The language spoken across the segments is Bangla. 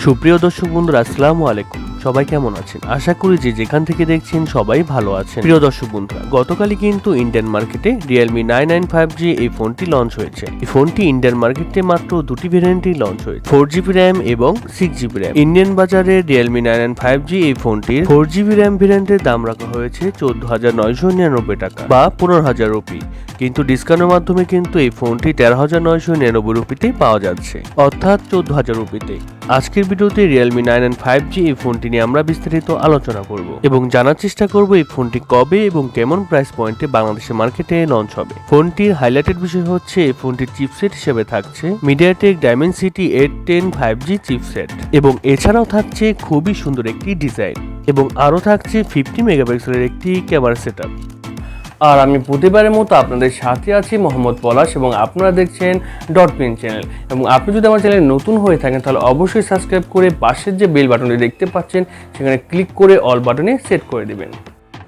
সুপ্রিয় দর্শক বন্ধুরা, আসসালামু আলাইকুম। সবাই কেমন আছেন? আশা করি যে যেখান থেকে দেখছেন সবাই ভালো আছেন। প্রিয় দর্শক বন্ধুরা, গতকালই কিন্তু ইন্ডিয়ান মার্কেটে Realme 995G এই ফোনটি লঞ্চ হয়েছে। এই ফোনটি ইন্ডিয়ান মার্কেটে মাত্র দুটি ভেরিয়েন্টই লঞ্চ হয়েছে, 4GB RAM এবং 6GB RAM। ইন্ডিয়ান বাজারে Realme 995G এই ফোনটির 4GB RAM ভেরিয়েন্টের দাম রাখা হয়েছে 14,999 টাকা বা 15,000 রুপি, কিন্তু ডিসকাউন্টের মাধ্যমে কিন্তু এই ফোনটি 13,999 রুপিতে পাওয়া যাচ্ছে, অর্থাৎ 14,000 রুপিতে। আজকের ভিডিওতে Realme 995G এই ফোনটি নিয়ে আমরা বিস্তারিত আলোচনা করব এবং জানার চেষ্টা করব এই ফোনটি কবে এবং কেমন প্রাইস পয়েন্টে বাংলাদেশের মার্কেটে লঞ্চ হবে। ফোনটির হাইলাইটেড বিষয় হচ্ছে এই ফোনটির চিপসেট হিসেবে থাকছে MediaTek Dimensity 810 5G চিপসেট এবং এছাড়াও থাকছে খুবই সুন্দর একটি ডিজাইন এবং আরও থাকছে 50 মেগাপিক্সেলের একটি ক্যামেরা সেটআপ। আর আমি প্রতিবারের মতো আপনাদের সাথে আছি মোহাম্মদ পলাশ এবং আপনারা দেখছেন ডটপিন চ্যানেল। এবং আপনি যদি আমার চ্যানেলে নতুন হয়ে থাকেন তাহলে অবশ্যই সাবস্ক্রাইব করে পাশের যে বেল বাটনটি দেখতে পাচ্ছেন সেখানে ক্লিক করে অল বাটনে সেট করে দেবেন।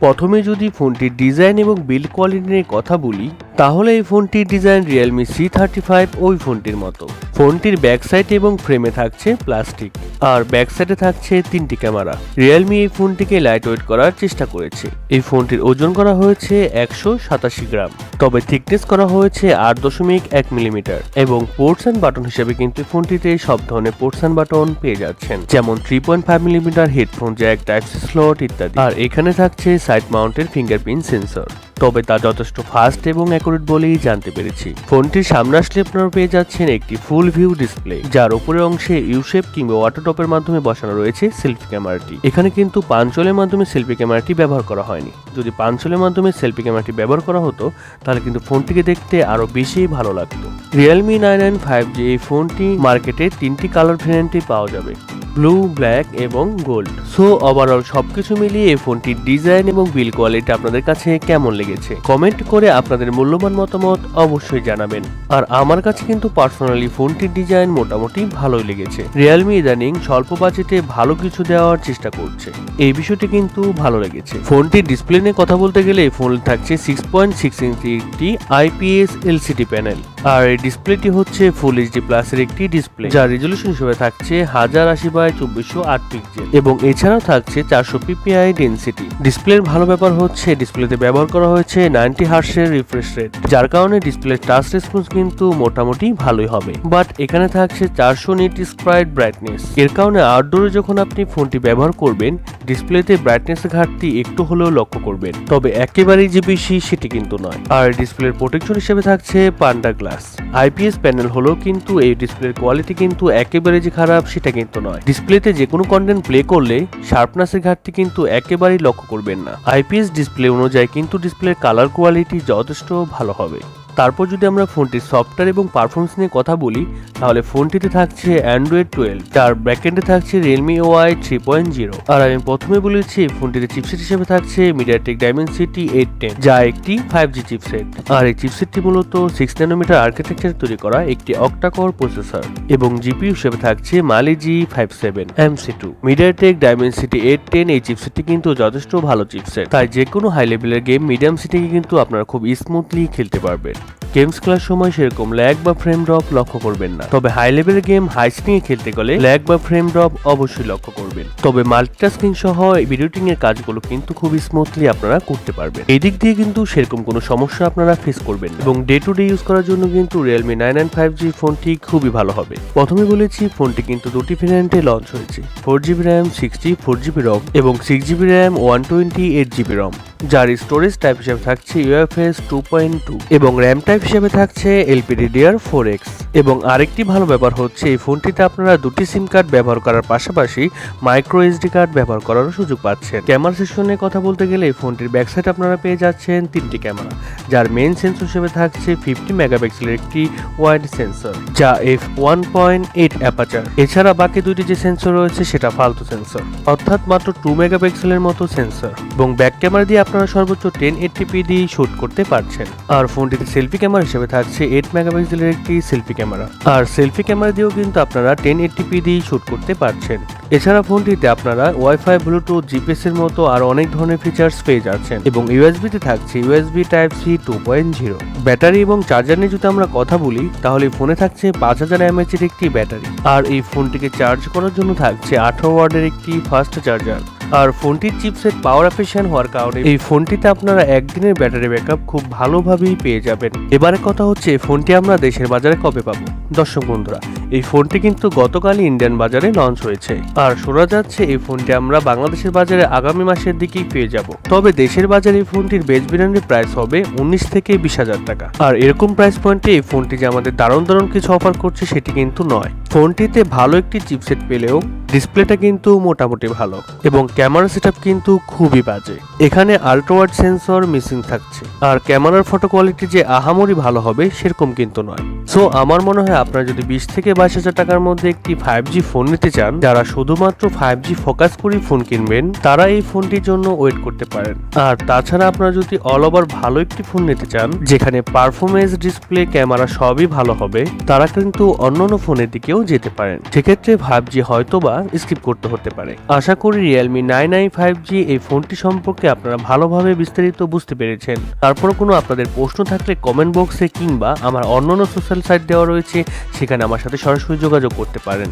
প্রথমে যদি ফোনটির ডিজাইন এবং বিল্ড কোয়ালিটি নিয়ে কথা বলি তাহলে এই ফোনটির ডিজাইন Realme C35 ওই ফোনটির মতো। ফোনটির ব্যাক সাইড এবং ফ্রেমে থাকছে প্লাস্টিক আর ব্যাক সাইডে থাকছে 3টি ক্যামেরা। Realme এই ফোনটিকে লাইট ওয়েট করার চেষ্টা করেছে। এই ফোনটির ওজন করা হয়েছে 187 গ্রাম, তবে থিকনেস করা হয়েছে 8.1 মিলিমিটার এবং পোর্টস অ্যান্ড বাটন হিসেবে কিন্তু ফোনটিতে সব ধরনের পোর্টস অ্যান্ড বাটন পেয়ে যাচ্ছেন, যেমন 3.5 millimetre headphone jack, type C slot ইত্যাদি। আর এখানে থাকছে সাইড মাউন্টেড ফিঙ্গারপ্রিন্ট সেন্সর, তবে তা যথেষ্ট ফাস্ট এবং অ্যাকুরেট বলেই জানতে পেরেছি। ফোনটির সামনে আসলে আপনারা পেয়ে যাচ্ছেন একটি ফুল ভিউ ডিসপ্লে, যার উপরের অংশে ইউ শেপ কিংবা ওয়াটার টপের মাধ্যমে বসানো রয়েছে সেলফি ক্যামেরাটি। এখানে কিন্তু পাঞ্চলের মাধ্যমে সেলফি ক্যামেরাটি ব্যবহার করা হয়নি। যদি পাঞ্চলের মাধ্যমে সেলফি ক্যামেরাটি ব্যবহার করা হতো তাহলে কিন্তু ফোনটিকে দেখতে আরো বেশি ভালো লাগতো। Realme 995G এই ফোনটি মার্কেটে 3টি কালার ভেরিয়েন্টে পাওয়া যাবে, ব্লু, ব্ল্যাক এবং গোল্ড। সো ওভারঅল সবকিছু মিলিয়ে এই ফোনটির ডিজাইন এবং বিল্ড কোয়ালিটি আপনাদের কাছে কেমন লেগেছে কমেন্ট করে আপনাদের মূল্যবান মতামত অবশ্যই জানাবেন। আর আমার কাছে কিন্তু পার্সোনালি ফোনটির ডিজাইন মোটামুটি ভালোই লেগেছে। Realme ইদানিং স্বল্প বাজেটে ভালো কিছু দেওয়ার চেষ্টা করছে, এই বিষয়টি কিন্তু ভালো লেগেছে। ফোনটির ডিসপ্লে নিয়ে কথা বলতে গেলে এই ফোন থাকছে 6.6 ইঞ্চি একটি IPS LCD প্যানেল, আর এই ডিসপ্লেটি হচ্ছে ফুল HD প্লাস এর একটি ডিসপ্লে, যার রেজলিউশন হিসেবে থাকছে 1080x2408 পিক্সেল এবং এছাড়াও থাকছে 400 ppi ডেনসিটি। ডিসপ্লের ভালো ব্যাপার হচ্ছে ডিসপ্লেতে ব্যবহার করা হয়েছে 90 হার্টজের রিফ্রেশ রেট, যার কারণে ডিসপ্লের টাচ রেসপন্স কিন্তু মোটামুটি ভালোই হবে। বাট এখানে থাকছে 400 নিট স্প্রাইট ব্রাইটনেস, এর কারণে আউটডোরে যখন আপনি ফোনটি ব্যবহার করবেন ডিসপ্লেতে ব্রাইটনেসের ঘাটতি একটু হলেও লক্ষ্য করবেন, তবে একেবারেই যে বেশি সেটি কিন্তু নয়। আর ডিসপ্লের প্রোটেকশন হিসেবে থাকছে পান্ডা গ্লাস। IPS প্যানেল হলো কিন্তু এই ডিসপ্লের কোয়ালিটি কিন্তু একেবারে যে খারাপ সেটা কিন্তু নয়। ডিসপ্লেতে যে কোনো কন্টেন্ট প্লে করলে শার্পনেসের ঘাটতি কিন্তু একেবারেই লক্ষ্য করবেন না। IPS ডিসপ্লে অনুযায়ী কিন্তু ডিসপ্লের কালার কোয়ালিটি যথেষ্ট ভালো হবে। তারপর যদি আমরা ফোনটির সফটওয়্যার এবং পারফরমেন্স নিয়ে কথা বলি তাহলে ফোনটিতে থাকছে Android 12, যার ব্যাকএন্ডে থাকছে Realme UI 3.0। আর আমি প্রথমে বলেছি ফোনটিতে চিপসেট হিসেবে থাকছে MediaTek Dimensity 810, যা একটি 5G চিপসেট। আর এই চিপসেটটি মূলত 6 ন্যানোমিটার আর্কিটেকচার তৈরি করা একটি Octa-core প্রসেসর এবং জিপিইউ হিসেবে থাকছে Mali G57 MC2। MediaTek Dimensity 810 এই চিপসেটটি কিন্তু যথেষ্ট ভালো চিপসেট, তাই যে কোনো হাই লেভেলের গেম মিডিয়াম সিটিংয়ে কিন্তু আপনারা খুব স্মুথলি খেলতে পারবেন। গেমস খেলার সময় সেরকম ল্যাগ বা ফ্রেম ড্রপ লক্ষ্য করবেন না, তবে হাই লেভেলের গেম হাই স্পিডে খেলতে গেলে ল্যাগ বা ফ্রেম ড্রপ অবশ্যই লক্ষ্য করবেন। তবে মাল্টিটাস্কিং সহ এডিটিং এর কাজগুলো কিন্তু খুব স্মুথলি আপনারা করতে পারবেন, এই দিক দিয়ে কিন্তু সেরকম কোনো সমস্যা আপনারা ফেস করবেন না। এবং ডে টু ডে ইউজ করার জন্য কিন্তু Realme 995G ফোনটি খুবই ভালো হবে। প্রথমে বলেছি ফোনটি কিন্তু দুটি ভেরিয়েন্টে লঞ্চ হয়েছে, 4GB RAM 64GB ROM এবং 6GB RAM 128GB ROM, যার স্টোরেজ টাইপ হিসেবে থাকছে UFS 2.2 এবং র্যাম টাইপ হিসেবে থাকছে LPDDR4X। এবং আরেকটি ভালো ব্যাপার হচ্ছে এই ফোনটিতে আপনারা দুটি সিম কার্ড ব্যবহার করার পাশাপাশি মাইক্রো SD কার্ড ব্যবহার করারও সুযোগ পাচ্ছেন। ক্যামেরা সেকশনে কথা বলতে গেলে এই ফোনটির ব্যাক সাইড আপনারা পেয়ে যাচ্ছেন 3টি ক্যামেরা, যার মেইন সেন্সর হিসেবে থাকছে 50 মেগাপিক্সেলের একটি ওয়াইড সেন্সর, যা f1.8 অ্যাপাচার। এছাড়া বাকি দুইটি যে সেন্সর রয়েছে সেটা ফালতু সেন্সর, অর্থাৎ মাত্র 2 মেগাপিক্সেলের মতো সেন্সর। এবং ব্যাক ক্যামেরা দিয়ে আপনারা সর্বোচ্চ 1080p দিয়ে শুট করতে পারছেন। আর ফোনটিতে সেলফি ক্যামেরা হিসেবে থাকছে 8 মেগাপিক্সেলের একটি সেলফি ক্যামেরা। আর সেলফি ক্যামেরা দিয়েও কিন্তু আপনারা 1080p দিয়ে শুট করতে পারছেন। এছাড়া ফোনটিতে আপনারা ওয়াইফাই, ব্লুটুথ, জিপিএস এর মতো আরো অনেক ধরনের ফিচার্স পেয়ে যাচ্ছেন এবং ইউএসবি তে থাকছে ইউএসবি টাইপ সি 2.0। ব্যাটারি এবং চার্জার নিয়ে যদি আমরা কথা বলি তাহলে ফোনে থাকছে 5000 mAh এর একটি ব্যাটারি। আর এই ফোনটিকে চার্জ করার জন্য থাকছে 18 ওয়াটের একটি ফাস্ট চার্জার। আর ফোনটির চিপসেট পাওয়ার এফিশিয়েন্ট হওয়ার কারণে এই ফোনটিতে আপনারা একদিনের ব্যাটারি ব্যাকআপ খুব ভালোভাবেই পেয়ে যাবেন। এবারে কথা হচ্ছে ফোনটি আমরা দেশের বাজারে কবে পাবো। দর্শক বন্ধুরা, এই ফোনটি কিন্তু গতকালই ইন্ডিয়ান বাজারে লঞ্চ হয়েছে আর শোনা যাচ্ছে এই ফোনটি আমরা বাংলাদেশের বাজারে আগামী মাসের দিকেই পেয়ে যাব। তবে দেশের বাজারে এই ফোনটির বেচ ভেরিয়েন্টের প্রাইস হবে 19 থেকে 20,000 টাকা। আর এরকম প্রাইস পয়েন্টে এই ফোনটি যে আমাদের দারুণ কিছু অফার করছে সেটি কিন্তু নয়। ফোনটিতে ভালো একটি চিপসেট পেলেও ডিসপ্লেটা কিন্তু মোটামুটি ভালো এবং ক্যামেরা সেটআপ কিন্তু খুবই বাজে। এখানে আল্ট্রা ওয়াইড সেন্সর মিসিং থাকছে আর ক্যামেরার ফটো কোয়ালিটি যে আহামরি ভালো হবে সেরকম কিন্তু নয়। সো আমার মনে হয় আপনারা যদি 20 থেকে 22,000 টাকার মধ্যে একটি 5G ফোন নিতে চান, যারা শুধুমাত্র 5G ফোকাস করে ফোন কিনবেন তারা এই ফোনটির জন্য ওয়েট করতে পারেন। আর তাছাড়া আপনারা যদি অল ওভার ভালো একটি ফোন নিতে চান যেখানে পারফরমেন্স, ডিসপ্লে, ক্যামেরা সবই ভালো হবে, তারা কিন্তু অন্যান্য ফোনের দিকেও যেতে পারেন। সেক্ষেত্রে 5G হয়তোবা স্কিপ করতে হতে পারে। আশা করি Realme 995G এই ফোনটি সম্পর্কে আপনারা ভালোভাবে বিস্তারিত বুঝতে পেরেছেন। তারপর কোনো আপনাদের প্রশ্ন থাকলে কমেন্ট বক্সে কিংবা আমার অন্যান্য সোশ্যাল সাইট দেওয়া রয়েছে, সেখানে আমার সাথে সরাসরি যোগাযোগ করতে পারেন।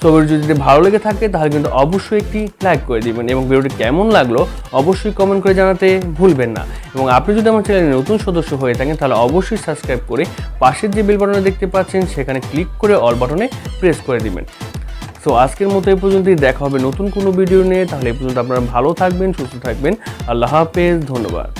সো ভিডিও যদি ভালো লেগে থাকে তাহলে কিন্তু অবশ্যই একটি লাইক করে দিবেন এবং ভিডিওটি কেমন লাগলো অবশ্যই কমেন্ট করে জানাতে ভুলবেন না। এবং আপনি যদি আমার চ্যানেলে নতুন সদস্য হয়ে থাকেন তাহলে অবশ্যই সাবস্ক্রাইব করে পাশের যে বেল বাটনে দেখতে পাচ্ছেন সেখানে ক্লিক করে অল বাটনে প্রেস করে দিবেন। সো আজকের মতো এই পর্যন্তই, দেখা হবে নতুন কোনো ভিডিও নিয়ে। তাহলে এই পর্যন্ত আপনারা ভালো থাকবেন, সুস্থ থাকবেন। আল্লাহ হাফেজ, ধন্যবাদ।